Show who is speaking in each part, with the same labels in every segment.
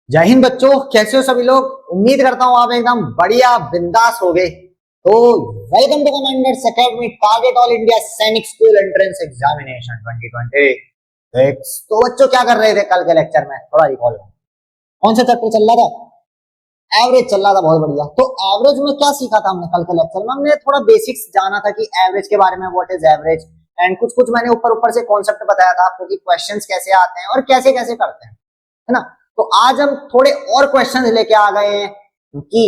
Speaker 1: जय हिंद बच्चों, कैसे हो सभी लोग। उम्मीद करता हूँ आप एकदम बढ़िया बिंदास हो गए। तो welcome to commanders academy target all India Sainik school entrance examination 2026। तो बच्चों क्या कर रहे थे कल के लेक्चर में, थोड़ा रिकॉल करो। कौन सा चैप्टर चल रहा था? एवरेज चल रहा था, बहुत बढ़िया। तो एवरेज में क्या सीखा था हमने कल के लेक्चर में? हमने थोड़ा बेसिक्स जाना था कि एवरेज के बारे में, व्हाट इज एवरेज, एंड कुछ कुछ मैंने ऊपर ऊपर से कॉन्सेप्ट बताया था आपको कि क्वेश्चंस कैसे आते हैं और कैसे कैसे करते हैं, है ना। तो आज हम थोड़े और क्वेश्चन लेके आ गए हैं क्योंकि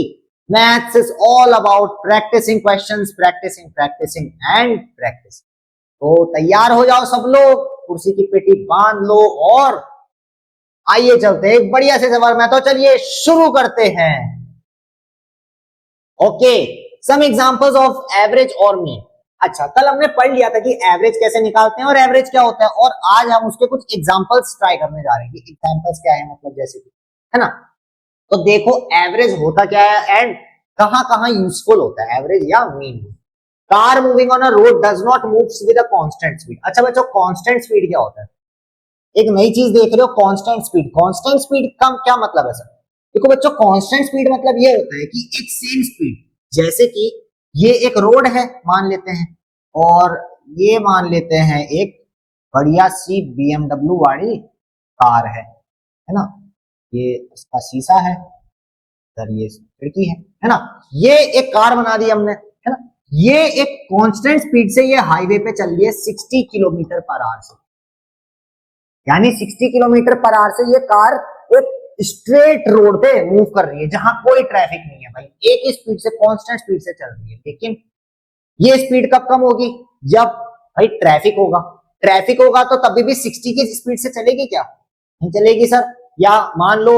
Speaker 1: maths is all about practising questions, practising practising and practice. तो तैयार हो जाओ सब लोग, कुर्सी की पेटी बांध लो और आइए चलते एक बढ़िया से सवाल में। तो चलिए शुरू करते हैं। Okay, some examples of average और मीन। अच्छा, कल हमने पढ़ लिया था कि एवरेज कैसे निकालते हैं और एवरेज क्या होता है, और आज हम उसके कुछ एग्जांपल्स ट्राई करने जा रहे हैं कि एग्जांपल्स क्या है, मतलब जैसे कि, है ना। तो देखो एवरेज होता क्या है एंड कहां कहां यूजफुल होता है एवरेज या mean. Car moving on a road does not move with a constant speed. अच्छा बच्चों, कांस्टेंट स्पीड क्या होता है? एक नई चीज देख रहे हो, कांस्टेंट स्पीड। कांस्टेंट स्पीड का क्या मतलब है सर? देखो बच्चों, कांस्टेंट स्पीड मतलब ये होता है कि एक सेम स्पीड, जैसे कि ये एक रोड है मान लेते हैं, और ये मान लेते हैं एक बढ़िया सी बीएमडब्ल्यू वाली कार है ना। ये इसका शीशा है, सर ये खिड़की है ना। ये एक कार बना दी हमने, है ना। ये एक कांस्टेंट स्पीड से ये हाईवे पे चल रही है 60 किलोमीटर पर आवर से, यानी 60 किलोमीटर पर आवर से ये कार एक स्ट्रेट रोड पे मूव कर रही है जहां कोई ट्रैफिक नहीं है भाई, एक ही स्पीड से, कांस्टेंट स्पीड से चल रही है। लेकिन ये स्पीड कब कम होगी? जब भाई ट्रैफिक होगा। ट्रैफिक होगा तो तभी भी 60 की स्पीड से चलेगी क्या? नहीं चलेगी सर। या मान लो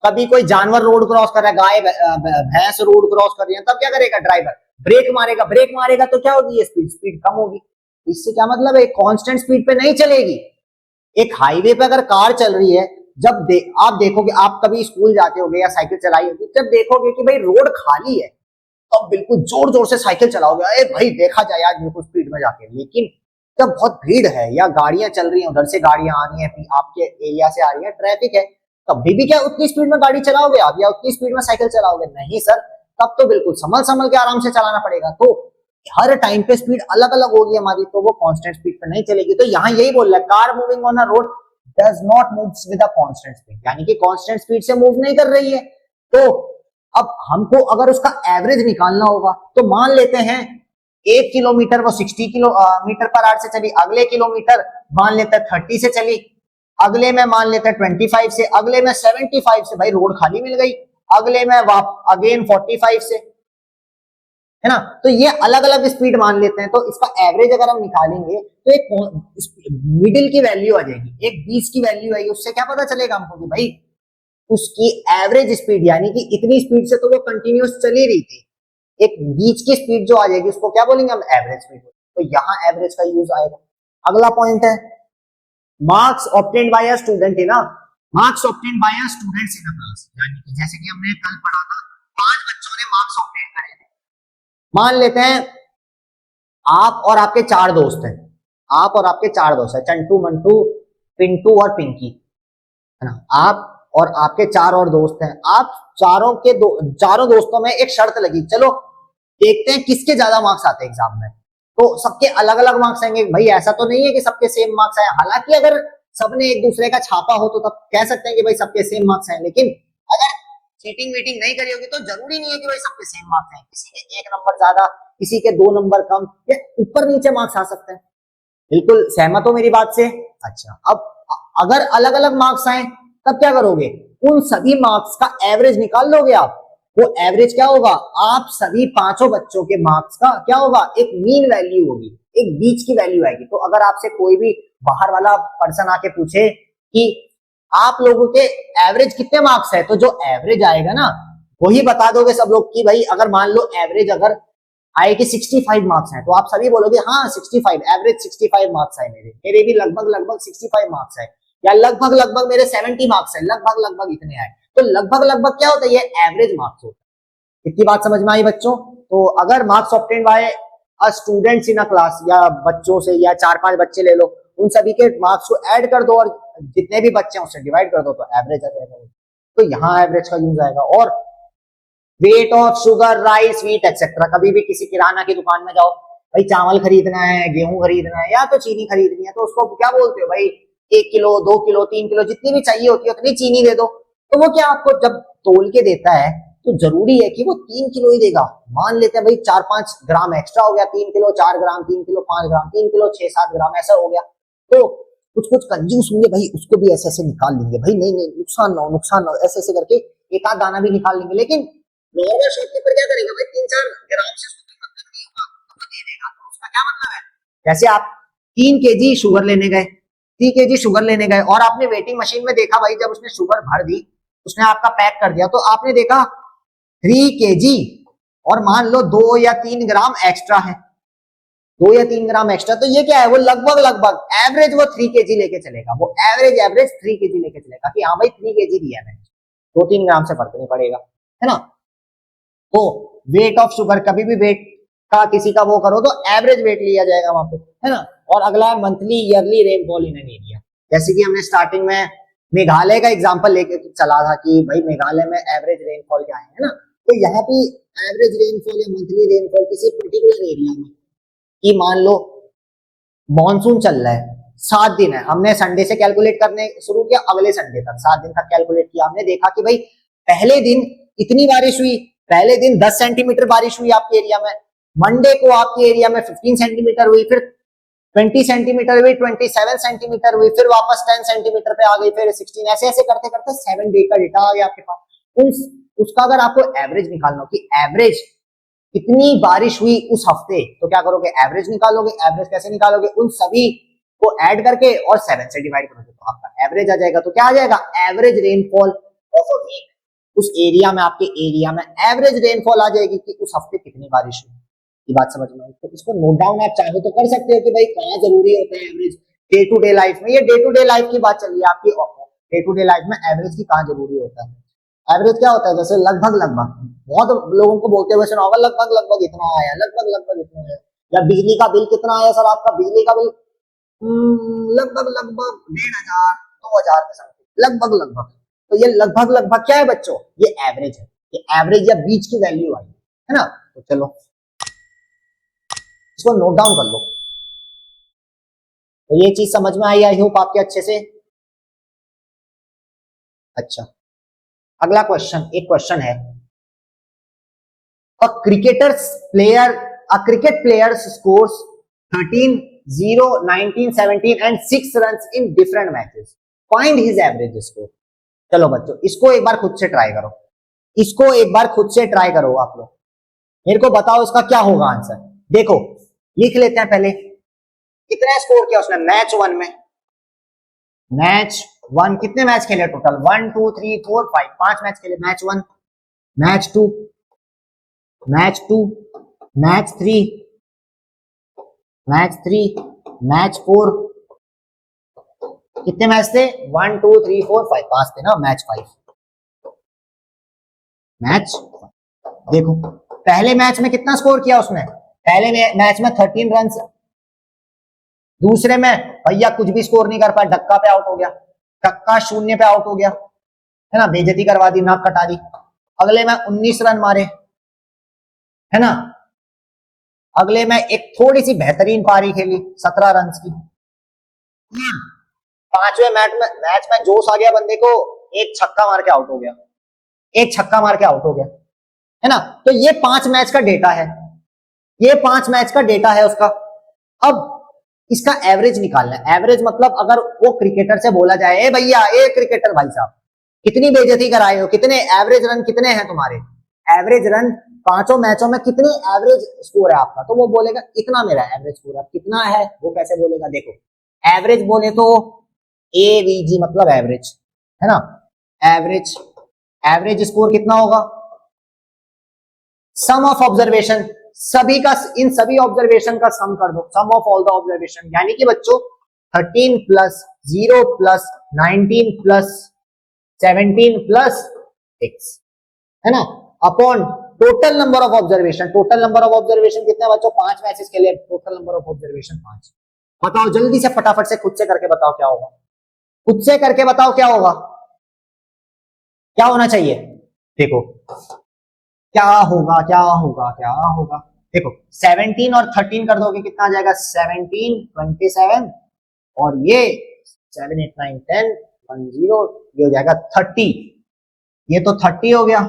Speaker 1: कभी कोई जानवर रोड क्रॉस कर रहा है, गाय भैंस रोड क्रॉस कर रही है, तब क्या करेगा ड्राइवर? ब्रेक मारेगा। ब्रेक मारेगा तो क्या होगी? ये स्पीड स्पीड कम होगी। इससे क्या मतलब है? कांस्टेंट स्पीड पे नहीं चलेगी। एक हाईवे पे अगर कार चल रही है, जब आप देखोगे, आप कभी स्कूल जाते होगे या साइकिल चलाई होगी, जब देखोगे कि भाई रोड खाली है तो बिल्कुल जोर जोर से साइकिल चलाओगे, अरे भाई देखा जाए आज बिल्कुल स्पीड में जाके। लेकिन जब बहुत भीड़ है या गाड़ियां चल रही हैं, उधर से गाड़ियां आ रही हैं, आपके एरिया से आ रही है, ट्रैफिक है, तब भी क्या उतनी स्पीड में गाड़ी चलाओगे आप या उतनी स्पीड में साइकिल चलाओगे? नहीं सर। तब तो बिल्कुल संभल संभल के आराम से चलाना पड़ेगा। तो हर टाइम पे स्पीड अलग अलग होगी हमारी, तो वो कांस्टेंट स्पीड पे नहीं चलेगी। तो यहाँ यही बोल रहा है, car moving on a road does not move with a constant speed, यानी कि कांस्टेंट स्पीड से मूव नहीं कर रही है। तो अब हमको अगर उसका एवरेज निकालना होगा तो मान लेते हैं 1 किलोमीटर वो 60 किलोमीटर पर आवर से चली, अगले किलोमीटर मान लेते हैं 30 से चली, अगले में मान लेते हैं 25 से, अगले में 75 से, भाई रोड खाली मिल गई, अगले में अगेन 45 से, है ना। तो ये अलग अलग स्पीड मान लेते हैं। तो इसका एवरेज अगर हम निकालेंगे तो एक मिडिल की वैल्यू आ जाएगी, एक बीच की वैल्यू आएगी। उससे क्या पता चलेगा हमको कि भाई उसकी एवरेज स्पीड, यानी कि इतनी स्पीड से तो वो कंटिन्यूस चली रही थी, एक बीच की स्पीड जो आ जाएगी उसको क्या बोलेंगे हम? Average speed. तो यहां एवरेज का यूज आएगा। अगला पॉइंट है marks obtained by a student in a, marks obtained by a students in a class, यानी कि जैसे कि हमने कल पढ़ा था, 5 बच्चों ने मार्क्स ऑब्टेन करे थे। मान लेते हैं आप और आपके 4 दोस्त हैं, आप और आपके 4 दोस्त हैं, चंटू, मंटू, पिंटू और पिंकी, है ना। आप और आपके 4 और दोस्त हैं। आप चारों दोस्तों में एक शर्त लगी, चलो देखते हैं किसके ज्यादा मार्क्स आते हैं एग्जाम में। तो सबके अलग अलग मार्क्स आएंगे भाई, ऐसा तो नहीं है कि सबके सेम मार्क्स आए। हालांकि अगर सबने एक दूसरे का छापा हो तो तब कह सकते हैं कि भाई सबके सेम मार्क्स आए, लेकिन अगर चीटिंग वीटिंग नहीं करी होगी तो जरूरी नहीं है कि भाई सबके सेम मार्क्स आए। किसी के 1 नंबर ज्यादा, किसी के 2 नंबर कम, या ऊपर नीचे मार्क्स आ सकते हैं। बिल्कुल सहमत हो मेरी बात से? अच्छा, अब अगर अलग अलग मार्क्स आए तब क्या करोगे? उन सभी मार्क्स का एवरेज निकाल लोगे आप। वो एवरेज क्या होगा? आप सभी पांचों बच्चों के मार्क्स का क्या होगा? एक मीन वैल्यू होगी, एक बीच की वैल्यू आएगी। तो अगर आपसे कोई भी बाहर वाला पर्सन आके पूछे कि आप लोगों के एवरेज कितने मार्क्स है, तो जो एवरेज आएगा ना वही बता दोगे सब लोग कि भाई अगर मान लो एवरेज अगर आए कि 65 मार्क्स हैं, तो आप सभी बोलोगे हाँ 65, एवरेज 65 मार्क्स है मेरे भी लगभग लगभग 65 मार्क्स है, या लगभग लगभग मेरे 70 मार्क्स है, लगभग लगभग इतने आए। तो लगभग लगभग क्या होता है? ये एवरेज मार्क्स होता है। इतनी बात समझ में आई बच्चों? तो अगर marks obtained by a students in a class, या बच्चों से, या 4-5 बच्चे ले लो, उन सभी के मार्क्स को ऐड कर दो और जितने भी बच्चे हैं उससे डिवाइड कर दो तो एवरेज आ जाएगा। तो यहाँ एवरेज का यूज आएगा। और weight of sugar, rice, wheat etcetera. कभी भी किसी किराना की दुकान में जाओ, भाई चावल खरीदना है, गेहूं खरीदना है, या तो चीनी खरीदनी है, तो उसको क्या बोलते हो भाई, 1 किलो, 2 किलो, 3 किलो, जितनी भी चाहिए होती है उतनी चीनी दे दो। तो वो क्या आपको जब तोल के देता है तो जरूरी है कि वो 3 किलो ही देगा। मान लेते हैं भाई 4-5 ग्राम एक्स्ट्रा हो गया, 3 किलो 4 ग्राम, 3 किलो 5 ग्राम, 3 किलो 6-7 ग्राम ऐसा हो गया, तो कुछ कुछ कंजूस होंगे भाई, उसको भी ऐसे ऐसे निकाल लेंगे भाई, नहीं नहीं नुकसान ना हो, नुकसान ना हो, ऐसे ऐसे करके एक आध दाना भी निकाल लेंगे। लेकिन नॉर्मल शॉपकीपर क्या करेगा भाई, 3-4 ग्राम से उसको मतलब नहीं होगा, वो दे देगा। तो उसका क्या मतलब है, जैसे आप 3 kg शुगर लेने गए, 3 kg शुगर लेने गए और आपने वेटिंग मशीन में देखा भाई, जब उसने शुगर भर दी, उसने आपका पैक कर दिया, तो आपने देखा 3 kg और मान लो 2 या 3 ग्राम एक्स्ट्रा है, 2 या 3 ग्राम एक्स्ट्रा, तो ये क्या है, वो लगभग लगभग एवरेज वो 3 kg लेके चलेगा, वो एवरेज 3 kg लेके चलेगा कि हाँ भाई 3 kg दिया है, 2-3 ग्राम से फर्क नहीं पड़ेगा, है ना। तो वेट ऑफ शुगर, कभी भी वेट का किसी का वो करो तो एवरेज वेट लिया जाएगा वहां पे, है ना। और अगला है monthly yearly rainfall in an area. जैसे कि हमने स्टार्टिंग में मेघालय का एग्जांपल लेके चला था कि भाई मेघालय में एवरेज रेनफॉल क्या है ना। तो यहाँ पे एवरेज रेनफॉल या मंथली रेनफॉल किसी पर्टिकुलर एरिया में, कि मान लो मॉनसून चल रहा है, 7 दिन है, हमने संडे से कैलकुलेट करने शुरू किया, अगले संडे तक 7 दिन तक कैलकुलेट किया, हमने देखा कि भाई पहले दिन इतनी बारिश हुई, पहले दिन 10 सेंटीमीटर बारिश हुई आपके एरिया में, मंडे को आपके एरिया में 15 सेंटीमीटर हुई, फिर 20 सेंटीमीटर हुई, 27 सेंटीमीटर हुई, फिर वापस 10 सेंटीमीटर पे आ गई, फिर 16, ऐसे ऐसे करते करते 7 डे का डेटा आ गया आपके पास। उसका अगर आपको एवरेज निकालना हो कि एवरेज कितनी बारिश हुई उस हफ्ते, तो क्या करोगे, एवरेज निकालोगे। एवरेज कैसे निकालोगे, उन सभी को ऐड करके और 7 से डिवाइड करोगे, तो आपका एवरेज आ जाएगा। तो क्या आ जाएगा, average rainfall of a week. उस एरिया में, आपके एरिया में एवरेज रेनफॉल आ जाएगी कि उस हफ्ते कितनी बारिश हुई। ये बात समझ में आई। तो इसको नोट डाउन आप चाहो तो कर सकते हो कि भाई कहाँ जरूरी होता है average day to day life में। ये डे टू डे लाइफ की बात चल रही है आपकी, डे टू डे लाइफ में एवरेज की कहाँ जरूरी होता है। एवरेज क्या होता है, जैसे लगभग लगभग, बहुत लोगों को बोलते हुए सुना होगा, लगभग लगभग इतना आया, लगभग लगभग इतना आया। या बिजली का बिल कितना आया सर आपका, बिजली का बिल लगभग लगभग 1500 2000 के समथिंग, लगभग लगभग। तो ये लगभग लगभग क्या है बच्चों, ये एवरेज है, ये एवरेज या बीच की वैल्यू आई है ना। तो चलो इसको नोट डाउन कर लो। तो ये चीज समझ में आई होप आपके अच्छे से। अच्छा, अगला क्वेश्चन, एक क्वेश्चन है, a cricketers player a cricket player scores 13, 0, 19, 17 and 6 runs in different matches, find his average score। चलो बच्चों इसको एक बार खुद से ट्राई करो, इसको एक बार खुद से ट्राई करो आप लोग, मेरे को बताओ इसका क्या होगा आंसर। देखो लिख लेते हैं पहले, कितना स्कोर किया उसने मैच 1 में, मैच 1 कितने मैच खेले टोटल, 1 2 3 4 5, 5 मैच खेले, match 1, match 2, match 2, match 3, match 3, match 4, कितने मैच थे, 1 2 3 4 5, 5 थे ना, मैच 5, मैच। देखो पहले मैच में कितना स्कोर किया उसने, पहले मैच में 13 रन, दूसरे में भैया कुछ भी स्कोर नहीं कर पाया, धक्का पे आउट हो गया, धक्का 0 पे आउट हो गया, है ना, बेइज्जती करवा दी, नाक कटा दी। अगले में 19 रन मारे, है ना, अगले में एक थोड़ी सी बेहतरीन पारी खेली 17 रन की। पांचवें मैच में जोश आ गया बंदे को, एक छक्का मार के आउट हो गया, एक छक्का मार के आउट हो गया, है ना। तो ये 5 मैच का डेटा है, ये 5 मैच का डेटा है उसका। अब इसका एवरेज निकालना है। एवरेज मतलब अगर वो क्रिकेटर से बोला जाए, ए भैया, ए क्रिकेटर भाई साहब, कितनी बेइज्जती कराए हो, कितने एवरेज रन कितने हैं तुम्हारे, एवरेज रन 5 मैचों में कितने एवरेज स्कोर है आपका, तो वो बोलेगा इतना मेरा एवरेज स्कोर है। कितना है वो कैसे बोलेगा, देखो एवरेज बोले तो एवीजी मतलब एवरेज, है ना, एवरेज, एवरेज स्कोर कितना होगा, सम ऑफ ऑब्जर्वेशन, सभी का, इन सभी ऑब्जर्वेशन का सम कर दो, सम ऑफ ऑल द ऑब्जर्वेशन, यानी कि बच्चों 13 प्लस 0 प्लस 19 प्लस 17 प्लस 6, है ना, upon total number of observation. Total number of observation कितने बच्चों, 5 मैचेस के लिए टोटल नंबर ऑफ ऑब्जर्वेशन 5। बताओ जल्दी से फटाफट से खुद से करके बताओ क्या होगा, खुद से करके बताओ क्या होगा। क्या होना चाहिए? देखो क्या होगा क्या होगा क्या होगा, देखो 17 और 13 कर दोगे कितना आ जाएगा? 17 27 और ये 7 8 9 10 1 0, ये हो जाएगा 30, ये तो 30 हो गया।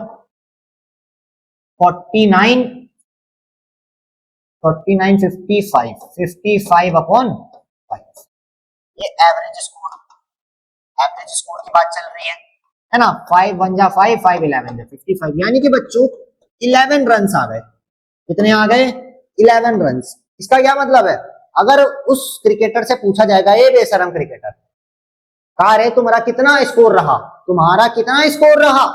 Speaker 1: 49 49 55 अपॉन 5, ये एवरेज स्कोर की बात चल रही है ना। 5 1 जा 5 5 11 जा 55, यानी कि बच्चों 11 रन आ गए। कितने आ गए? 11 रन। इसका क्या मतलब है? अगर उस क्रिकेटर से पूछा जाएगा, ये बेशरम क्रिकेटर, कहा रे तुम्हारा कितना स्कोर रहा, तुम्हारा कितना स्कोर रहा,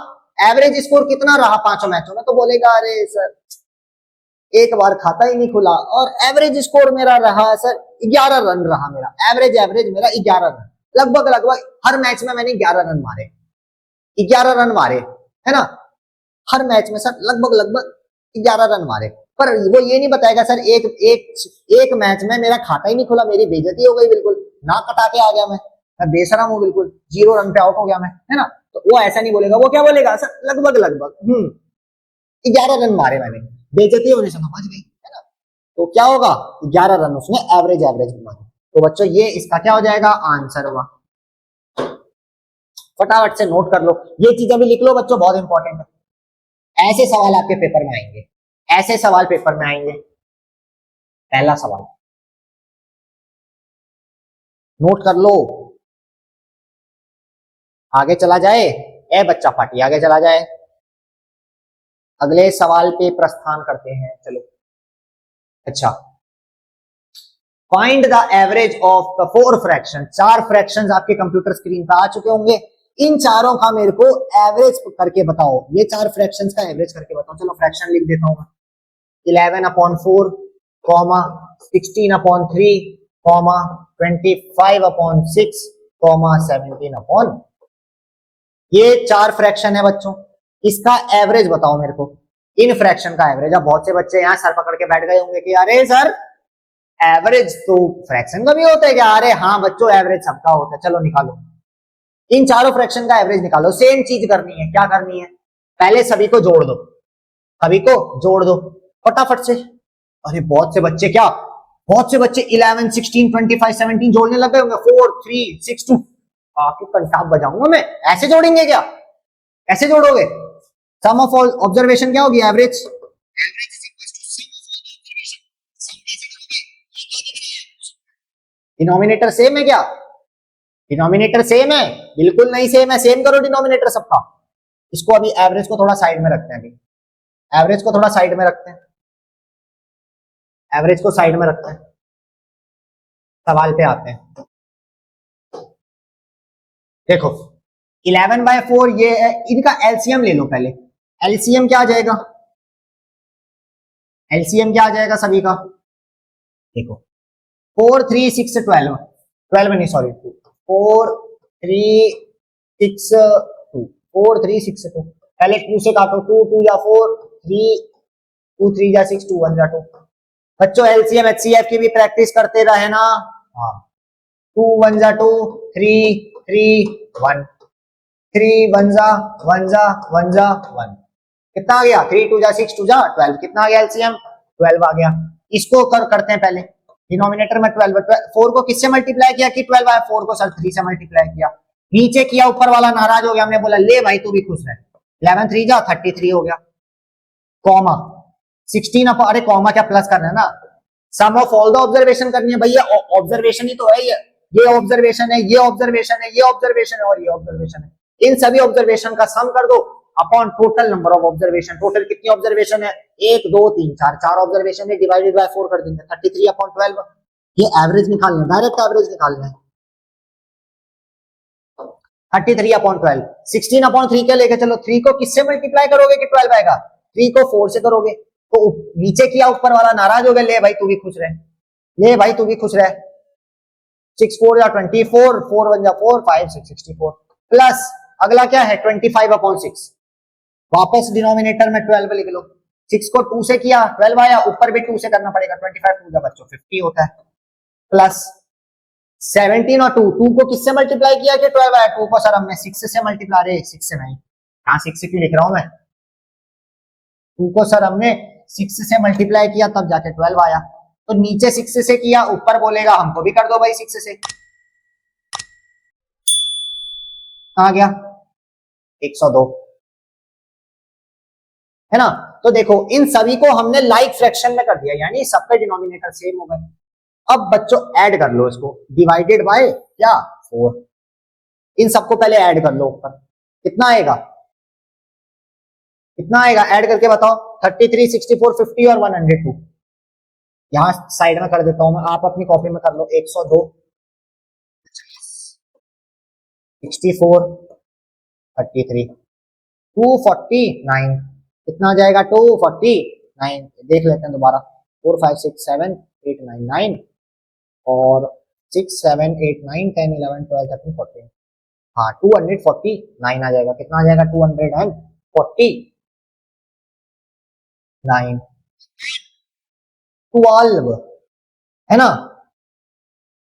Speaker 1: एवरेज स्कोर कितना रहा पांचों मैचों में, तो बोलेगा अरे सर एक बार खाता ही नहीं खुला और एवरेज स्कोर मेरा रहा सर 11 रन रहा, मेरा एवरेज मेरा 11 रन, लगभग लगभग हर मैच में मैंने 11 रन मारे, 11 रन मारे, है ना, हर मैच में सर लगभग लगभग 11 रन मारे। पर वो ये नहीं बताएगा सर एक एक एक मैच में मेरा खाता ही नहीं खुला, मेरी बेइज्जती हो गई, बिल्कुल ना कटा के आ गया, मैं बेशरम हूं, बिल्कुल 0 रन पे आउट हो गया मैं, है ना। तो वो ऐसा नहीं बोलेगा, वो क्या बोलेगा सर लगभग लगभग 11 रन मारे मैंने, बेइज्जती होने से तो बच गई, है ना। तो क्या होगा? 11 रन उसने एवरेज मारे। तो बच्चों ये इसका क्या हो जाएगा? आंसर हुआ। फटाफट से नोट कर लो, ये चीजें भी लिख लो बच्चों, बहुत इंपॉर्टेंट है। ऐसे सवाल आपके पेपर में आएंगे, ऐसे सवाल पेपर में आएंगे। पहला सवाल नोट कर लो, आगे चला जाए, ए बच्चा पार्टी आगे चला जाए, अगले सवाल पे प्रस्थान करते हैं, चलो। अच्छा, find the average of the 4 fraction, 4 fractions आपके कंप्यूटर स्क्रीन पर आ चुके होंगे, इन चारों का मेरे को एवरेज करके बताओ, ये 4 फ्रैक्शंस का एवरेज करके बताओ। चलो फ्रैक्शन लिख देता हूं, 11/4, 16/3, 25/6, 17/, ये 4 फ्रैक्शन है बच्चों, इसका एवरेज बताओ मेरे को, इन फ्रैक्शन का एवरेज। अब बहुत से बच्चे यहाँ सर पकड़ के बैठ गए होंगे कि अरे सर एवरेज तो फ्रैक्शन का भी होता है क्या? अरे हाँ बच्चों एवरेज सबका होता है, चलो निकालो, इन चारों फ्रैक्शन का एवरेज निकालो। सेम चीज करनी है, क्या करनी है? पहले सभी को जोड़ दो, सभी को जोड़ दो फटाफट से। अरे बहुत से बच्चे क्या, बहुत से बच्चे 11 16 25 17 जोड़ने लग गए होंगे, 4 3 6 2, आपके कंटाप बजाऊंगा मैं। ऐसे जोड़ेंगे क्या? ऐसे जोड़ोगे? सम ऑफ ऑल ऑब्जर्वेशन क्या होगी? एवरेज। डिनोमिनेटर सेम है क्या? डिनोमिनेटर सेम है? बिल्कुल नहीं सेम है, सेम करो डिनोमिनेटर सबका। इसको अभी एवरेज को थोड़ा साइड में रखते हैं, अभी एवरेज को थोड़ा साइड में रखते हैं, एवरेज को साइड में रखते हैं, सवाल पे आते हैं। देखो 11/4 ये है, इनका एलसीएम ले लो पहले। एलसीएम क्या आ जाएगा? एलसीएम क्या आ जाएगा सभी का? देखो 4 3 6 12, 12 नहीं सॉरी 4 3 6 2, 4 3 6 2, पहले 2 से काटो, 2 2 या 4, 3 2 3 या 6, 2 1 जा 2। बच्चों एलसीएम एचसीएफ की भी प्रैक्टिस करते रहे ना। हाँ 2 1 जा 2, 3 3 1, 3 1 जा 1 जा 1 जा 1, कितना आ गया? 3 2 जा 6 2 जा 12, कितना आ गया एलसीएम? 12 आ गया। इसको करते हैं पहले, डिनोमिनेटर में 12, 4 को किससे मल्टीप्लाई किया कि 12/4 को सर 3 से मल्टीप्लाई किया, नीचे किया, ऊपर वाला नाराज हो गया, हमने बोला ले भाई तू भी खुश रह, 11 3 जा 33 हो गया, कॉमा 16 अरे कॉमा क्या प्लस करना है ना, सम ऑफ ऑल द ऑब्जर्वेशन करनी है भैया, ऑब्जर्वेशन ही तो है ये ऑब्जर्वेशन है, ये ऑब्जर्वेशन है, ये ऑब्जर्वेशन है और ये ऑब्जर्वेशन है, इन सभी ऑब्जर्वेशन का सम कर दो upon total number of observation. Total कितनी ऑब्जर्वेशन है? 1 2 3 4, 4 ऑब्जर्वेशन है, डिवाइडेड बाय 4 कर देंगे, 33/12। ये एवरेज निकालना है, डायरेक्ट एवरेज निकालना है। 33/12, 16/3 क्या लेके चलो, 3 को किससे मल्टीप्लाई करोगे कि 12 आएगा? 3 को 4 से करोगे, तो नीचे किया, ऊपर वाला नाराज हो गया, ले भाई तू भी खुश रह, ले भाई तू भी खुश रह, 6 4 या 24, 4 1 जा 4, 5 6 64, प्लस अगला क्या है 25/6, वापस डिनोमिनेटर में 12 लिख लो, 6 को 2 से किया 12 आया, ऊपर भी 2 से करना पड़ेगा, 25 2 बच्चों 50 होता है, प्लस 17 और 2 को किससे मल्टीप्लाई किया कि 12 आया, 2 को सर हमने 6 से मल्टीप्लाई, 6 से नहीं यहाँ 6 क्यों लिख रहा हूं मैं, 2 को सर हमने 6 से मल्टीप्लाई किया तब जाके 12 आया, तो नीचे 6 से किया, ऊपर बोलेगा हमको भी कर दो भाई 6 से, आ गया 102, है ना। तो देखो इन सभी को हमने लाइक फ्रैक्शन में कर दिया, यानी सबके डिनोमिनेटर सेम हो गए। अब बच्चों ऐड कर लो इसको, डिवाइडेड बाय क्या 4, इन सबको पहले ऐड कर लो ऊपर, कितना आएगा, कितना आएगा ऐड करके बताओ, 33, 64, 50 और 102, यहां साइड में कर देता हूं मैं, आप अपनी कॉपी में कर लो, 102, 64, 33, 249, कितना आ जाएगा 249, देख लेते हैं दोबारा, 4 5 6 7 8 9 9 और 6 7 8 9 10 11 12 13 14, हाँ 249 आ जाएगा, कितना आ जाएगा 249, 12 है ना,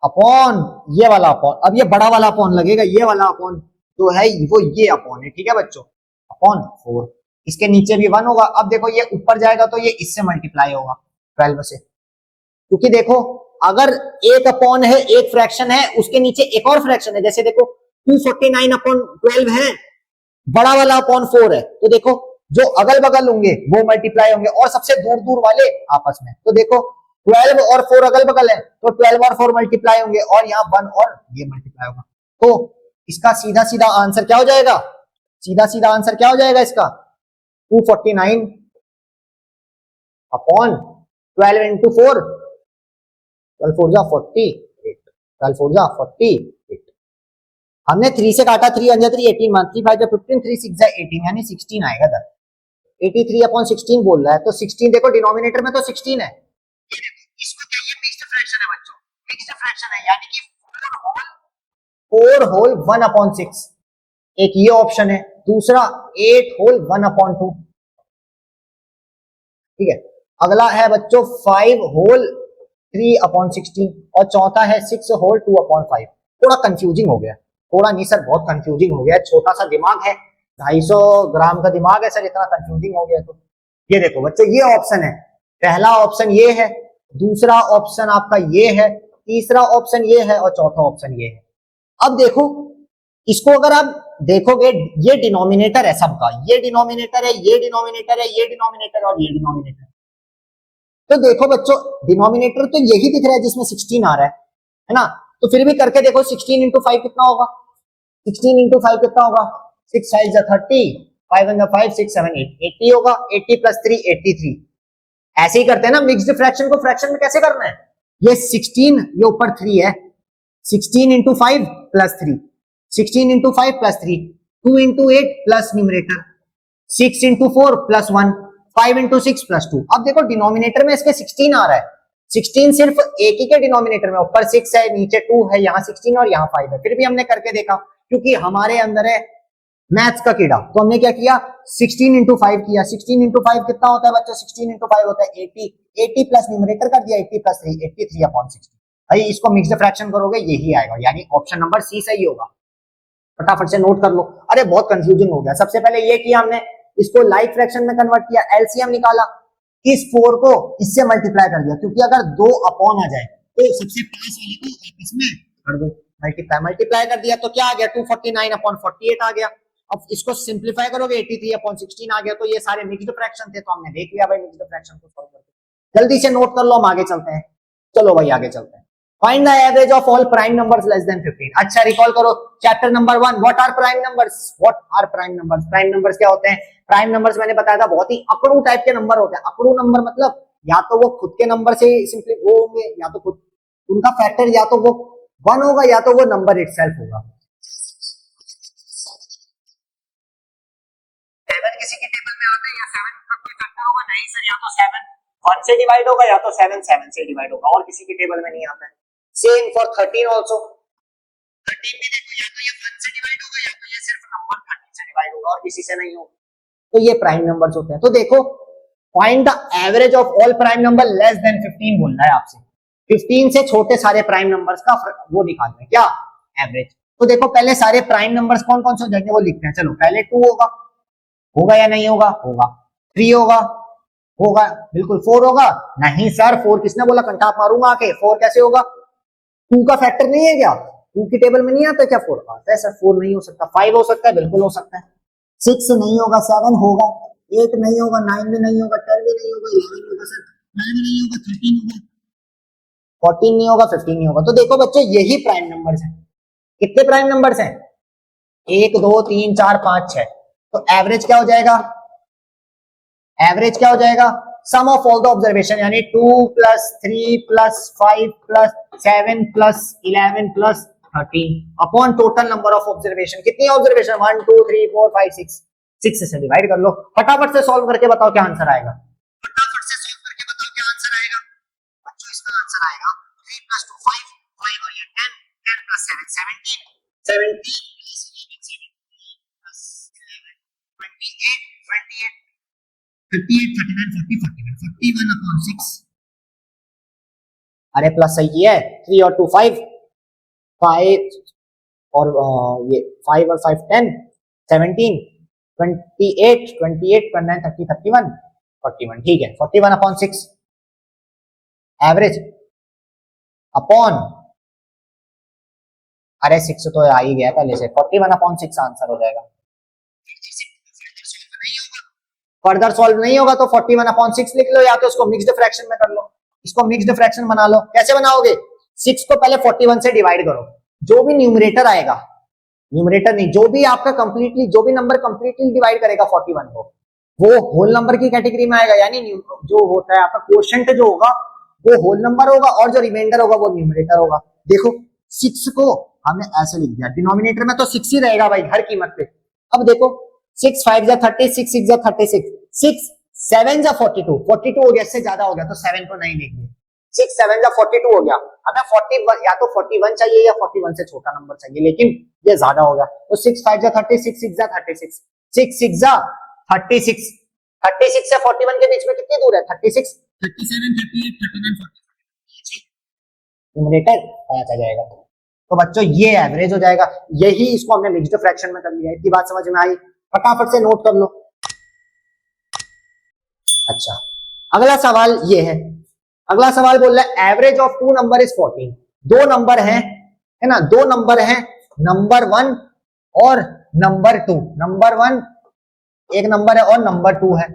Speaker 1: अपॉन ये वाला अपॉन, अब ये बड़ा वाला अपॉन लगेगा, ये वाला अपॉन जो है वो ये अपॉन है, ठीक है बच्चों, अपॉन 4, इसके नीचे भी 1 होगा। अब देखो ये ऊपर जाएगा तो ये इससे मल्टीप्लाई होगा 12 से, क्योंकि देखो अगर एक अपॉन है, एक फ्रैक्शन है, उसके नीचे एक और फ्रैक्शन है, जैसे देखो 249 अपॉन 12 है, बड़ा वाला अपॉन 4 है, तो देखो जो अगल बगल होंगे वो मल्टीप्लाई होंगे और सबसे दूर दूर वाले आपस में, तो देखो 12 और 4 अगल बगल है तो 12 और 4 मल्टीप्लाई होंगे और यहाँ 1 और ये मल्टीप्लाई होगा, तो इसका सीधा सीधा आंसर क्या हो जाएगा, सीधा सीधा आंसर क्या हो जाएगा इसका, 249 अपॉन 12 इंटू 4, 12 4 जा 48, 12 4 जा 48, हमने 3 से काटा, 3 1 जा 3 18, 3 5 जा 15, 3 6 जा 18, यानी 16 आएगा इधर, 83 अपॉन 16 बोल रहा है, तो 16 देखो डिनोमिनेटर में तो 16 है, इसको चाहिए मिक्स्ड फ्रैक्शन है बच्चों, मिक्स्ड फ्रैक्शन है, यानी कि 4 होल 1 अपॉन 6, एक ये ऑप्शन है, दूसरा 8 होल 1 अपॉन 2, ठीक है, अगला है बच्चों 5 होल 3 अपॉन 16 और चौथा है 6 होल 2 अपॉन 5। थोड़ा कंफ्यूजिंग हो गया, थोड़ा नहीं सर बहुत कंफ्यूजिंग हो गया, छोटा सा दिमाग है, 250 ग्राम का दिमाग है सर, इतना कंफ्यूजिंग हो गया तो ये देखो बच्चों ये ऑप्शन है, पहला ऑप्शन ये है, दूसरा ऑप्शन आपका ये है, तीसरा ऑप्शन ये है और चौथा ऑप्शन ये है। अब देखो इसको अगर आप देखोगे ये डिनोमिनेटर है सबका, ये डिनोमिनेटर है, ये डिनोमिनेटर है, ये डिनोमिनेटर और ये डिनोमिनेटर, तो देखो बच्चों डिनोमिनेटर तो यही दिख रहा है जिसमें 16 आ रहा है ना, तो फिर भी करके देखो 16 इंटू 5 कितना होगा, 16 इंटू 5 कितना होगा, 6 5 जा 30, 5 1 जा 5 6 7 8, 80 होगा, 80 प्लस 3 83, ऐसे ही करते हैं ना मिक्स्ड फ्रैक्शन को, फ्रैक्शन में कैसे करना है, ये 16 ये ऊपर 3 है, 16 into 5 plus 3, 16 into 5 plus 3, 2 into 8 plus numerator, 6 into 4 plus 1, 5 into 6 plus 2। अब देखो डिनोमिनेटर में इसके 16 आ रहा है, 16 सिर्फ एक ही के डिनोमिनेटर में, ऊपर 6 है नीचे 2 है, यहाँ 16 और यहाँ 5 है, फिर भी हमने करके देखा क्योंकि हमारे अंदर है मैथ्स का कीड़ा, तो हमने क्या किया 16 इंटू 5 किया, 16 इंटू 5 कितना होता है बच्चों, 16 इंटू 5 होता है 80, 80 प्लस न्यूमरेटर कर दिया 80 प्लस 3 83 अपॉन 60, भाई इसको मिक्स्ड फ्रैक्शन करोगे यही आएगा, यानी ऑप्शन नंबर सी सही होगा, फटाफट से नोट कर लो। अरे बहुत कंफ्यूजिंग हो गया, सबसे पहले ये किया हमने, इसको लाइक फ्रैक्शन में कन्वर्ट किया, एलसीएम निकाला, इस 4 को इससे मल्टीप्लाई कर दिया, क्योंकि अगर 2 अपॉन आ जाए तो सबसे पास वाले को इसमें कर दो, मल्टीप्लाई कर दिया तो क्या आ गया 249 अपॉन 48 आ गया। अब इसको सिंप्लीफाई करोगे 83 अपॉन 16 आ गया, तो ये सारे मिक्स्ड फ्रैक्शन थे, तो हमने देख लिया भाई मिक्स्ड फ्रैक्शन को सॉल्व करके, जल्दी से नोट कर लो, हम आगे चलते हैं, चलो भाई आगे चलते हैं। Find the average of all prime numbers less than 15। अच्छा रिकॉल करो chapter number 1, what are prime numbers, what are prime numbers, prime numbers क्या होते हैं, प्राइम नंबर्स मैंने बताया था बहुत ही अकड़ू टाइप के नंबर होते हैं, अकड़ू नंबर मतलब या तो वो खुद के नंबर से सिंपली वो होंगे, या तो खुद उनका फैक्टर या तो वो 1 होगा या तो वो नंबर इटसेल्फ होगा। 7 किसी की टेबल में आता है या 7 का कोई फैक्टर होगा, नहीं सर या तो 7 1 से डिवाइड होगा या तो 7 7 से डिवाइड होगा, और किसी की टेबल में नहीं आता है। सेम फॉर 13 आल्सो, 13 भी देखो या तो ये 1 से डिवाइड होगा या तो ये सिर्फ नंबर 13 से डिवाइड होगा और किसी से नहीं होगा, तो ये प्राइम नंबर्स होते हैं। तो देखो find the average of all prime number less than 15 बोल रहा है आपसे, 15 से छोटे सारे प्राइम नंबर्स का वो निकालना है, क्या एवरेज। तो देखो पहले सारे प्राइम नंबर्स कौन कौन से हो जाएंगे वो लिखते हैं, चलो पहले 2 होगा, होगा या नहीं होगा? होगा। 3 होगा? होगा। बिल्कुल। 4 होगा? नहीं सर, 4 किसने बोला? कंटाप मारूंगा आके। 4 कैसे होगा? 2 का फैक्टर नहीं है क्या? 2 की टेबल में नहीं आता क्या 4? आता है सर। 4 नहीं हो सकता। 5 हो सकता है? बिल्कुल हो सकता है। 6 नहीं होगा? 7 होगा? 8 नहीं होगा? 9 भी नहीं होगा? 10 भी नहीं होगा? 11 होगा सर? 12 नहीं होगा? 13 होगा? 14 नहीं होगा? 15 नहीं होगा? तो देखो बच्चों, यही प्राइम नंबर्स हैं। कितने प्राइम नंबर्स हैं? 1 2 3 4 5 6। तो एवरेज क्या हो जाएगा? एवरेज क्या हो जाएगा? सम ऑफ ऑल द ऑब्जर्वेशन, यानी 2 plus 3 plus 5 plus 7 plus 11 plus 13 upon total number of observation. कितनी ऑब्जर्वेशन? 1 2 3 4 5 6। 6 से डिवाइड कर लो। फटाफट से सॉल्व करके बताओ क्या आंसर आएगा। फटाफट से सॉल्व करके बताओ क्या आंसर आएगा। बच्चों इसका आंसर आएगा 3 प्लस 2 5, 5 और ये 10, 10 प्लस 7 17, 17 प्लस 11 17 प्लस 11 28, 28 38 39 40 41 41 अपॉन 6। अरे प्लस सही है। 3 और 2 5, 5 और ये 5 और 5 10, 17 28 28 29 30 31 41। ठीक है। 41 अपॉन 6 एवरेज अपॉन, अरे 6 तो आ ही गया पहले से। 41 अपॉन 6 आंसर हो जाएगा। फर्दर सॉल्व नहीं होगा तो 41 अपॉन 6 लिख लो, या तो इसको मिक्स्ड फ्रैक्शन में कर लो। इसको मिक्स्ड फ्रैक्शन बना लो। कैसे बनाओगे? 6 को पहले 41 से डिवाइड करो। जो भी न्यूमरेटर आएगा, न्यूमरेटर नहीं, जो भी आपका कंप्लीटली, जो भी नंबर कंप्लीटली डिवाइड करेगा 41 को, वो होल नंबर की कैटेगरी में आएगा। यानी जो होता है आपका क्वोशिएंट जो होगा वो होल नंबर होगा, और जो रिमाइंडर होगा वो न्यूमरेटर होगा। देखो 6 को हमने ऐसे लिख दिया, डिनोमिनेटर में तो 6 ही रहेगा भाई हर कीमत पे। अब देखो 6 5 जा 30, 6 6 जा 36, 6 7 जा 42, 42 हो गया, इससे ज्यादा हो गया तो 7 को नहीं लिखेंगे। 6 7 जा 42 हो गया। हमें 41 या तो 41 चाहिए या 41 से छोटा नंबर चाहिए, लेकिन ये ज्यादा हो गया। तो 6 5 जा 30, 6 6 जा 36, 6 6 जा 36, 36 से 41 के बीच में कितनी दूर है? 36, 37 38 39 40। न्यूमरेटर पता जाएगा। तो बच्चों ये एवरेज हो जाएगा। यही इसको हमने मिक्स्ड फ्रैक्शन में कर लिया। इतनी बात समझ में आई? फटाफट से नोट कर लो। अच्छा, अगला सवाल ये है। अगला सवाल बोल रहा है एवरेज ऑफ 2 नंबर इज 14। दो नंबर है ना? दो नंबर है, नंबर 1 और नंबर 2। नंबर 1 एक नंबर है और नंबर 2 है।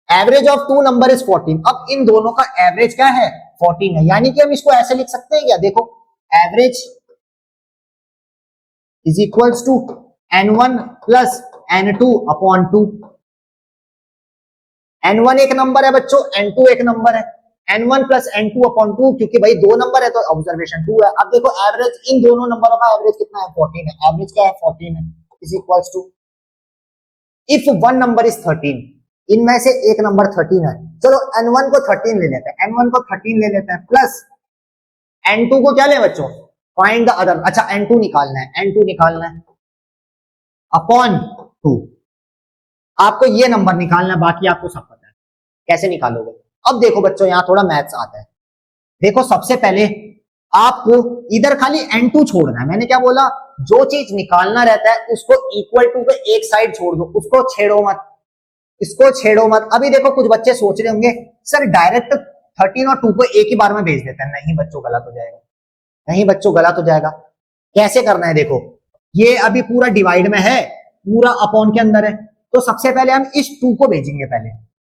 Speaker 1: Average of 2 number is 14। अब इन दोनों का एवरेज क्या है? 14 है। यानी कि हम इसको ऐसे लिख सकते हैं क्या? देखो average is equals to n1 plus n2 upon 2। n1 एक नंबर है बच्चों, n2 एक नंबर है। n1 प्लस n2 अपॉन 2, क्योंकि भाई दो नंबर है तो ऑब्जर्वेशन 2 है। अब देखो एवरेज इन दोनों नंबरों का एवरेज कितना है? 14 है। एवरेज क्या है? 14 है। Is equals to if one number is 13, इनमें से एक नंबर 13 है। चलो n1 को 13 ले लेते हैं, n1 को 13 ले लेते हैं, प्लस n2 को क्या ले बच्चों? Find the other. अच्छा n2 निकालना है, n2 निकालना है अपॉन 2। आपको ये नंबर निकालना है, बाकी आपको सब पता है कैसे निकालोगे। अब देखो बच्चों यहां थोड़ा मैथ्स आता है। देखो सबसे पहले आपको इधर खाली n2 छोड़ना है। मैंने क्या बोला? जो चीज निकालना रहता है उसको इक्वल टू पे एक साइड छोड़ दो, उसको छेड़ो मत, इसको छेड़ो मत। अभी देखो कुछ बच्चे सोच रहे होंगे सर डायरेक्ट 13 और 2 को एक ही बार में भेज देते हैं। नहीं बच्चों गलत हो जाएगा, नहीं बच्चों गलत हो जाएगा। कैसे करना है? देखो ये अभी पूरा डिवाइड में है, पूरा अपॉन के अंदर है, तो सबसे पहले हम इस 2 को भेजेंगे, पहले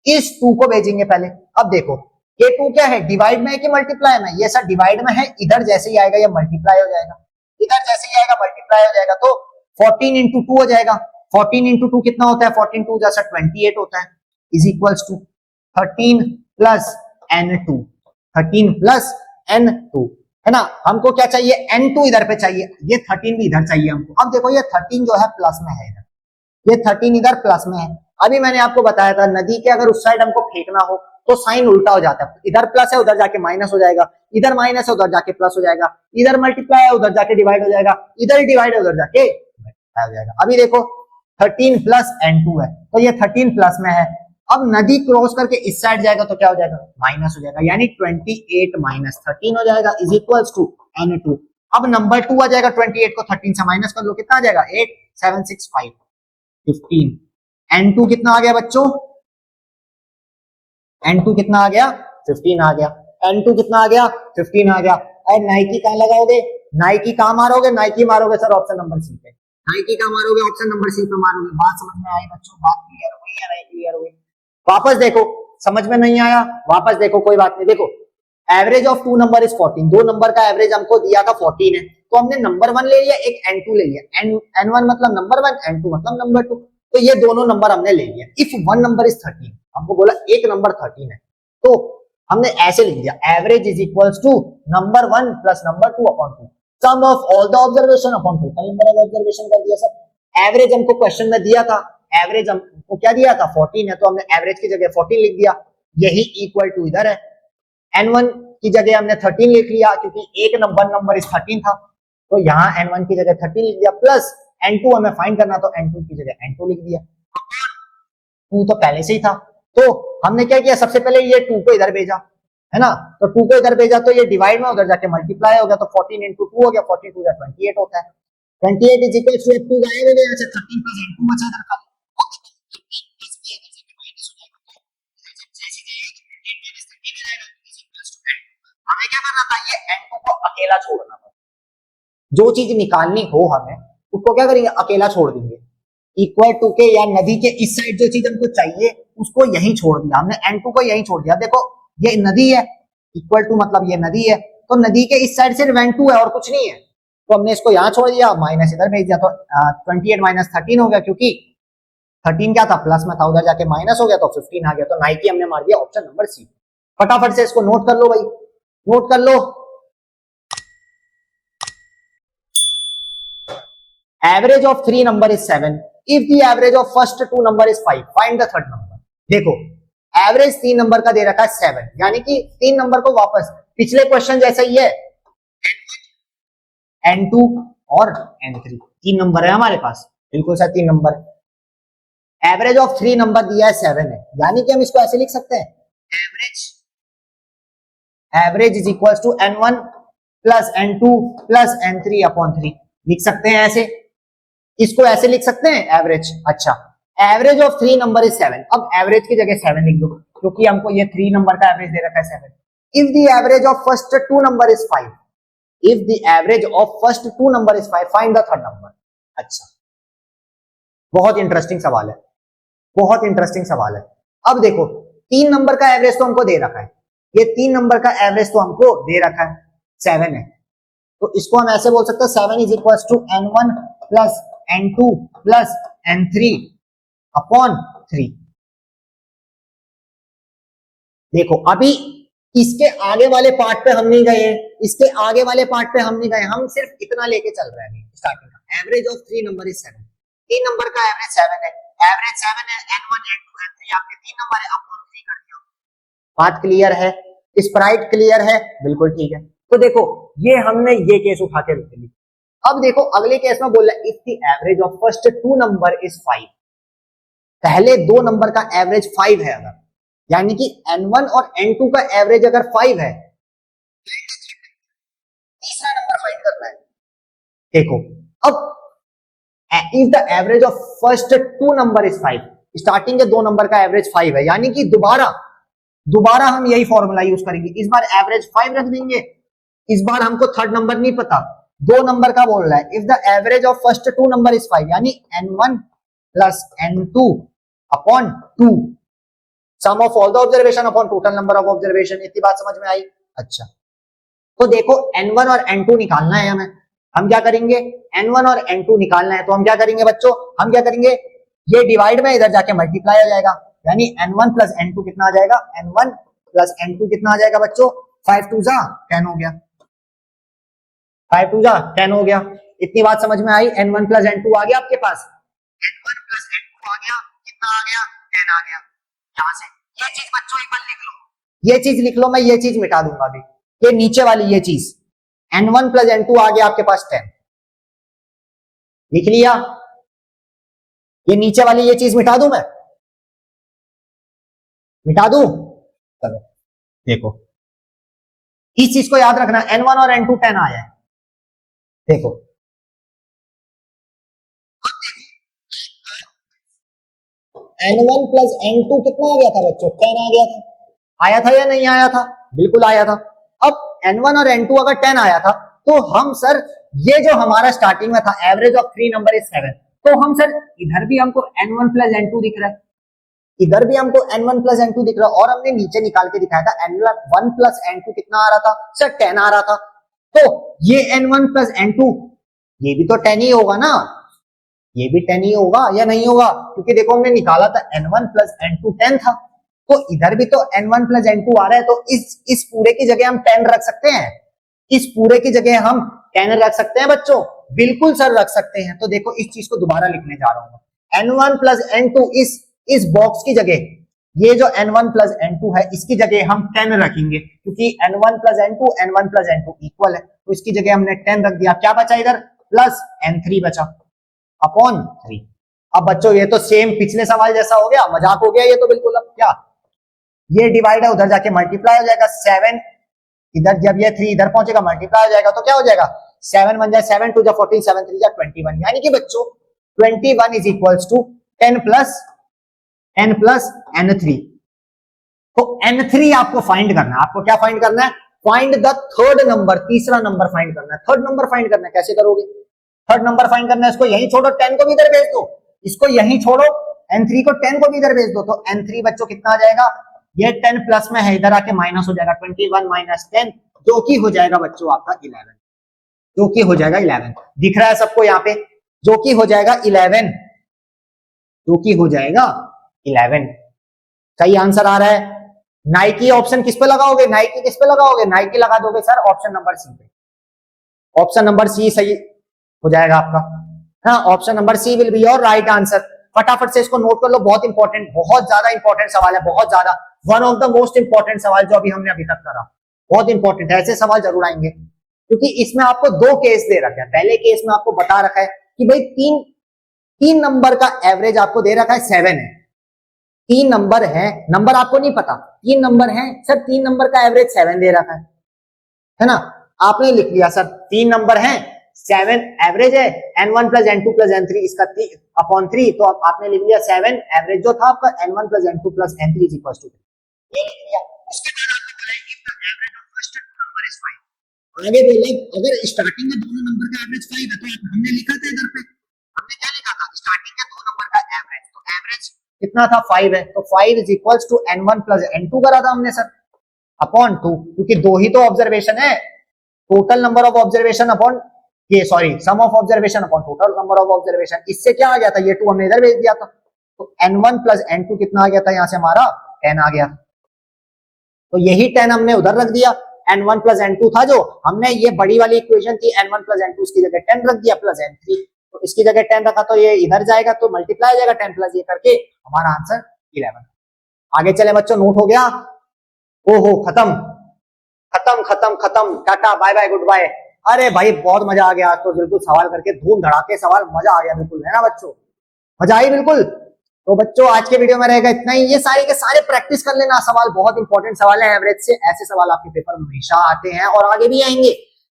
Speaker 1: इस 2 को भेजेंगे पहले। अब देखो ये 2 क्या है? डिवाइड में है कि मल्टीप्लाई में? ये सर डिवाइड में है। इधर जैसे ही आएगा ये मल्टीप्लाई हो जाएगा, इधर जैसे ही आएगा मल्टीप्लाई हो जाएगा। तो 14 इंटू 2 हो जाएगा। 14 इंटू 2 कितना होता है? 14 2 जैसा 28 होता है। Is equals to 13 plus n2, 13 plus n2 है ना। हमको क्या चाहिए? n2 इधर पे चाहिए, ये 13 भी इधर चाहिए हमको। अब देखो ये 13 जो है प्लस में है, ये 13 इधर प्लस में है। अभी मैंने आपको बताया था नदी के अगर उस साइड हमको फेंकना हो तो साइन उल्टा हो जाता है। इधर प्लस है उधर जाके माइनस हो जाएगा, इधर माइनस है उधर जाके प्लस हो जाएगा, इधर मल्टीप्लाई है उधर जाके डिवाइड हो जाएगा, इधर डिवाइड है उधर जाके मल्टीप्लाई हो जाएगा। अभी देखो 13 प्लस n2 है तो ये 13 प्लस में है। अब नदी क्रॉस करके इस साइड जाएगा तो क्या हो जाएगा? माइनस हो जाएगा, यानी 28 माइनस 13 हो जाएगा इज इक्वल्स टू n2। अब नंबर 2 आ जाएगा, 28 को 13 से माइनस कर लो, कितना आ जाएगा? 8 7 6 5 15। N2 कितना आ गया बच्चों? N2 कितना आ गया? 15 आ गया। N2 कितना आ गया? 15 आ गया। और नाइकी कहां लगाओगे? नाइकी कहां मारोगे? नाइकी मारोगे सर ऑप्शन नंबर सी पे। नाइकी कहां मारोगे? ऑप्शन नंबर सी पे मारोगे। बात समझ में आई बच्चों? बात क्लियर हुई या नहीं क्लियर हुई? वापस देखो, समझ में नहीं आया वापस देखो, कोई बात नहीं। देखो average of two number is 14, दो नंबर का एवरेज हमको दिया था 14 है, तो हमने नंबर वन ले लिया, एक N2 ले लिया। N1 मतलब नंबर वन, N2 मतलब नंबर टू, तो ये दोनों नंबर हमने ले लिया। इफ वन नंबर इज 13, हमको बोला एक नंबर 13 है, तो हमने ऐसे लिख दिया average is equals to number one plus number two upon two, sum of all the observation upon total number of observation कर दिया सर। एवरेज हमको क्वेश्चन में दिया था, एवरेज हमको क्या दिया था? 14 है, तो हमने एवरेज की जगह 14 लिख दिया। यही इक्वल टू इधर है, N1 की जगह हमने 13 लिख लिया क्योंकि एक नंबर इस 13 था, तो यहाँ N1 की जगह 13 लिख दिया, प्लस N2 हमें फाइंड करना, तो N2 की जगह N2 लिख दिया। 2 तो पहले से ही था, तो हमने क्या किया? सबसे पहले ये 2 को इधर भेजा, है ना, तो 2 को इधर भेजा तो ये डिवाइड में उधर जाके मल्टीप्लाई हो गया, तो 14 इंटू 2 हो गया, 14 2 28 होता है। 28 इज इक्वल टू 2 गायब हो गया, यहाँ से 13 प्लस N2 बचा इधर खाली। हमें क्या करना था? ये N2 को अकेला छोड़ना था। जो चीज निकालनी हो हमें, उसको क्या करेंगे? अकेला छोड़ देंगे। इक्वल टू के या नदी के इस साइड जो चीज हमको चाहिए उसको यहीं छोड़ दिया हमने, N2 को यहीं छोड़ दिया। देखो ये नदी है, इक्वल टू मतलब ये नदी है, तो नदी के इस साइड सिर्फ N2 है और कुछ नहीं है, तो हमने इसको यहां छोड़ दिया, माइनस इधर भेज दिया, तो 28 माइनस 13 हो गया, क्योंकि 13 क्या था? प्लस में था, उधर जाके माइनस हो गया, तो 15 आ गया। तो नाइकी हमने मार दिया ऑप्शन नंबर सी। फटाफट से इसको नोट कर लो भाई, नोट कर लो। Average of three number is 7, if the average of first two number is 5, find the third number. देखो एवरेज 3 नंबर का दे रखा है 7, यानी कि 3 नंबर को वापस पिछले क्वेश्चन जैसा ही है, N2 और N3 3 नंबर है हमारे पास, बिल्कुल sir 3 number. Average of 3 number दिया है 7 है, यानी कि हम इसको ऐसे लिख सकते हैं, average is equal to N1 plus N2 plus N3 upon 3, लिख सकते हैं ऐसे, इसको ऐसे लिख सकते हैं एवरेज। अच्छा, एवरेज ऑफ 3 नंबर इज 7, अब एवरेज की जगह 7 लिख दो, क्योंकि हमको ये 3 नंबर का एवरेज दे रखा है 7। If the average of first two number is 5, if the average of first two number is 5, find the third number. अच्छा, बहुत इंटरेस्टिंग सवाल है, बहुत इंटरेस्टिंग सवाल है। अब देखो 3 नंबर का एवरेज तो हमको दे रखा है, ये 3 नंबर का एवरेज तो हमको दे रखा है 7 है, तो इसको हम ऐसे बोल सकते हैं 7 is equal to N1 plus N2 plus N3 upon 3। देखो अभी इसके आगे वाले पार्ट पे हम नहीं गए, इसके आगे वाले पार्ट पे हम नहीं गए, हम सिर्फ इतना लेके चल रहे हैं स्टार्टिंग का। Average of 3 number is 7, 3 number का एवरेज 7 है, एवरेज 7 है, N1 N2 N3 आपके 3 नंबर है, अपॉन 3 कर दिया। बात क्लियर है? स्प्राइट क्लियर है? बिल्कुल ठीक है। तो देखो ये हमने ये केस उठा के रख ली। अब देखो अगले केस में बोल रहा है if the average of first two number is 5, पहले दो नंबर का एवरेज 5 है अगर, यानी कि N1 और N2 का एवरेज अगर 5 है, तीसरा नंबर फाइंड करना है। देखो अब if the average of first two number is 5, starting के दो नंबर का एवरेज 5 है, यानी कि दोबारा हम यही फॉर्मूला यूज करेंगे, इस बार एवरेज 5 रख देंगे, इस बार हमको थर्ड नंबर नहीं पता, दो नंबर का बोल रहा है। If the average of first two number is 5, यानी N1 plus N2 upon 2, sum of all the observation upon total number of observation. इतनी बात समझ में आई? अच्छा, तो देखो N1 और N2 निकालना है हमें, हम क्या करेंगे? N1 और N2 निकालना है, तो हम क्या करेंगे बच्चों? हम क्या करेंगे? ये डिवाइड में इधर जाके मल्टीप्लाई हो जाएगा, यानी N1 प्लस N2 कितना आ जाएगा? N1 प्लस N2 कितना आ जाएगा बच्चों? 5 2 जा 10 हो गया, 5 2 जा 10 हो गया। इतनी बात समझ में आई? N1 प्लस N2 आ गया आपके पास, N1 प्लस N2 आ गया, कितना आ गया? 10 आ गया। यहां से ये चीज बच्चों एक बार लिख लो, ये चीज लिख लो, मैं ये चीज मिटा दूंगा अभी, ये नीचे वाली ये चीज N1 प्लस N2 आ गया आपके पास 10, लिख लिया? ये नीचे वाली ये चीज मिटा दूं मैं, मिटा दूं? चलो देखो इस चीज को याद रखना, N1 और N2 10 आया है। देखो N1 प्लस N2 कितना आ गया था बच्चों? 10 आ गया था। आया था या नहीं आया था? बिल्कुल आया था। अब N1 और N2 अगर 10 आया था तो हम सर ये जो हमारा स्टार्टिंग में था एवरेज ऑफ 3 नंबर इज 7, तो हम सर इधर भी हमको N1 प्लस N2 दिख रहा है, इधर भी हमको N1 प्लस N2 दिख रहा है, और हमने नीचे निकाल के दिखाया था N1 प्लस N2 कितना आ रहा था सर? 10 आ रहा था। तो ये N1 प्लस N2 ये भी तो 10 ही होगा ना, ये भी 10 ही होगा या नहीं होगा? क्योंकि देखो हमने निकाला था N1 प्लस N2 10 था, तो इधर भी तो N1 प्लस N2 आ रहा है, तो इस पूरे की जगह हम 10 रख सकते हैं, इस पूरे की जगह हम 10 रख सकते हैं बच्चों। बिल्कुल सर रख सकते हैं। तो देखो इस चीज को दोबारा लिखने जा रहा हूं, N1 प्लस N2 इस बॉक्स की जगह, ये जो N1 प्लस N2 है इसकी जगह हम 10 रखेंगे, क्योंकि N1 प्लस N2 इक्वल है, तो इसकी जगह हमने 10 रख दिया। क्या बचा इधर? प्लस N3 बचा अपॉन 3। अब बच्चों ये तो सेम पिछले सवाल जैसा हो गया, मजाक हो गया ये तो बिल्कुल। अब क्या ये डिवाइड है, उधर जाके मल्टीप्लाई हो जाएगा, 7 इधर, जब ये 3 इधर पहुंचेगा मल्टीप्लाई हो जाएगा, तो क्या हो जाएगा? 7 1 जा 7 2 जा 14 7 3 जा 21, यानी कि बच्चों 21 is equals to 10 plus N3। तो N3 आपको फाइंड करना है। आपको क्या फाइंड करना है? फाइंड द थर्ड नंबर, तीसरा नंबर फाइंड करना है। थर्ड नंबर फाइंड करना है, कैसे करोगे? थर्ड नंबर फाइंड करना है, इसको यहीं छोड़ो, 10 को भी इधर भेज दो, इसको यहीं छोड़ो, N3 को 10 को भी इधर भेज दो, तो N3 बच्चों कितना आ जाएगा? ये 10 प्लस में है, इधर आके माइनस हो जाएगा, 21 माइनस 10 जो कि हो जाएगा बच्चों आपका 11, जो कि हो जाएगा 11। दिख रहा है सबको यहाँ पे? जो कि हो जाएगा 11, जो कि हो जाएगा 11। सही आंसर आ रहा है। नाइकी ऑप्शन किस पे लगाओगे? नाइकी किस पे लगाओगे? नाइकी लगा दोगे सर ऑप्शन नंबर सी पे। ऑप्शन नंबर सी सही हो जाएगा आपका। हाँ, option number C will be your right answer. फटाफट से इसको नोट कर लो, बहुत इंपॉर्टेंट, बहुत ज्यादा इंपॉर्टेंट सवाल है, बहुत ज्यादा, one of the most important सवाल जो अभी हमने अभी तक करा। बहुत इंपॉर्टेंट है, ऐसे सवाल जरूर आएंगे, क्योंकि इसमें आपको 2 केस दे रखे हैं। पहले केस में आपको बता रखा है कि भाई तीन नंबर का एवरेज आपको दे रखा है 7 है, 3 नंबर है, नंबर आपको नहीं पता, 3 नंबर है सर, 3 नंबर का एवरेज 7 दे रखा है ना? आपने लिख लिया सर 3 नंबर है, 7 एवरेज है, N1 plus N2 plus N3 इसका अपॉन 3, तो आपने लिख लिया 7 एवरेज जो था आपका N1 plus N2 plus N3 is equal to 3, ये लिख लिया। उसके बाद आपको बोला है कि the average of first two number is 5। आगे बोले अगर स्टार्टिंग में दोनों नंबर का एवरेज 5 है, तो हमने लिखा था इधर पे, हमने क्या लिखा था? स्टार्टिंग में 2 नंबर का एवरेज, तो एवरेज कितना था? 5 है, तो 5 is equals to N1 plus N2 करा था हमने सर, अपॉन 2, क्योंकि 2 ही तो ऑब्जर्वेशन है, total number of observation upon ये, sorry, some of observation upon total number of observation. इससे क्या आ गया था? ये 2 हमने इधर भेज दिया था, तो N1 प्लस N2 कितना आ गया था? यहां से हमारा 10 आ गया, तो यही 10 हमने उधर रख दिया। N1 प्लस N2 था जो, हमने ये बड़ी वाली इक्वेशन थी N1 प्लस N2, इसकी जगह 10 रख दिया, प्लस N3, तो इसकी जगह 10 रखा, तो ये इधर जाएगा तो मल्टीप्लाई हो जाएगा 10 प्लस ये करके, हमारा आंसर 11। आगे चले बच्चों, नोट हो गया? ओहो, खत्म खत्म खत्म खत्म, tata bye bye goodbye. अरे भाई बहुत मजा आ गया आज तो, बिल्कुल सवाल करके धूम धड़ाके सवाल, मजा आ गया बिल्कुल, है ना बच्चों? मजा आई बिल्कुल। तो बच्चों आज के वीडियो में रहेगा इतना ही। ये सारे के सारे प्रैक्टिस कर लेना, सवाल बहुत इंपॉर्टेंट सवाल है एवरेज से, ऐसे सवाल आपके पेपर में हमेशा आते हैं और आगे भी आएंगे,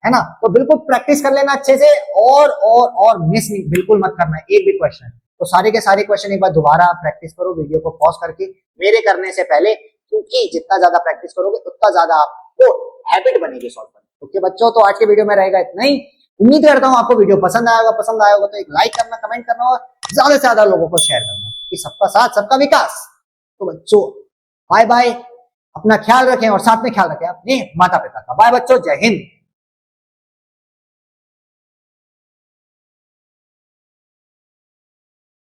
Speaker 1: है ना? तो बिल्कुल प्रैक्टिस कर लेना अच्छे से, और मिस बिल्कुल मत करना एक भी क्वेश्चन। तो सारे के सारे क्वेश्चन एक बार दोबारा प्रैक्टिस करो, वीडियो को पॉज करके मेरे करने से पहले, क्योंकि जितना ज्यादा प्रैक्टिस करोगे उतना ज्यादा आपको हैबिट बनेगी सॉल्व करने। ओके बच्चों, तो आज के वीडियो में रहेगा इतना ही। उम्मीद करता हूँ आपको वीडियो पसंद आया होगा तो एक लाइक करना, कमेंट करना और ज्यादा से ज्यादा लोगों को शेयर करना, कि सबका साथ सबका विकास। तो बच्चों बाय बाय, अपना ख्याल रखें और साथ में ख्याल रखें अपने माता पिता का। बाय बच्चों, जय हिंद।